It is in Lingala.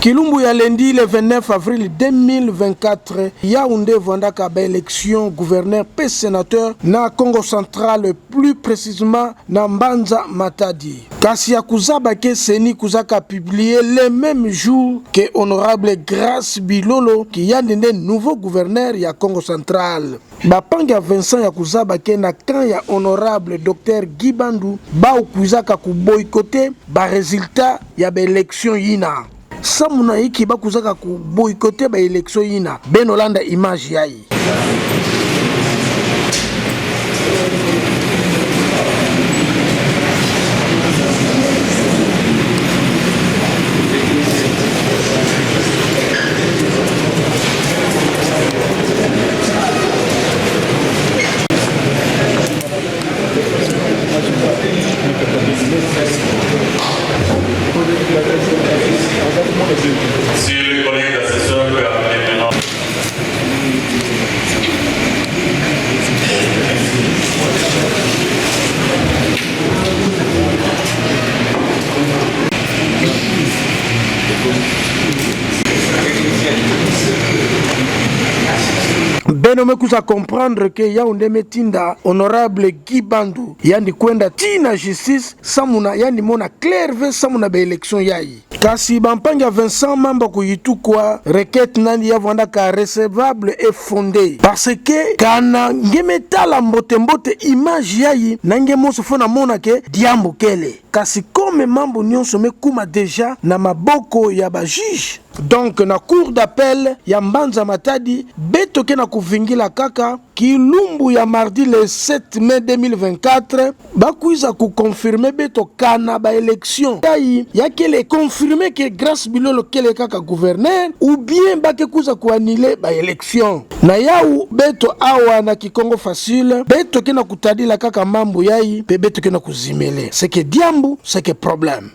Kilumbu ya lundi le 29 avril 2024 Yaoundé Vandaka ba élection gouverneur et sénateur na Congo central, plus précisément na Mbanza Matadi. Kasi ya kuzaba ke seni kuzaka publié le même jour que honorable Grace Bilolo qui y a un nouveau gouverneur ya Congo central. Bapanga Vincent ya kuzaba ke na kan ya honorable Dr Guy Bandou ba ukuzaka ku boycotter ba résultat ya ba élection yina. Samuna iki bakuzaka ku boycotter ba élection yina. Benolanda image yayi. Si le collègue d'assesseur peut amener maintenant. Benome kuza comprendre que Yaoundé metinda honorable Guy Bandou yandi kwenda tina justice samuna yandi mona clairve samuna ba élection yayi. Kasi bampanga Vincent mamba kuyitu kwa requête nandi ya vanda ka recevable et fondé parce que kana ngemetala mbote image yayi nange moso fona mona ke diambo kele kasi comme mambo nyonso mekuma déjà na maboko ya ba juge. Donc na cour d'appel ya Mbanza Matadi betoke na kuvingila kaka Kilumbu ya mardi le 7 mai 2024 bakuiza ku confirmer beto kana ba élection yayi yakele confirmer que Grace Bilolo kele kaka gouverneur ou bien bake kuza ku annuler ba élection na yau beto awa na Kikongo facile beto kena kutadila kaka mambo yayi pe beto kena kuzimele c'est que diambu c'est que problème.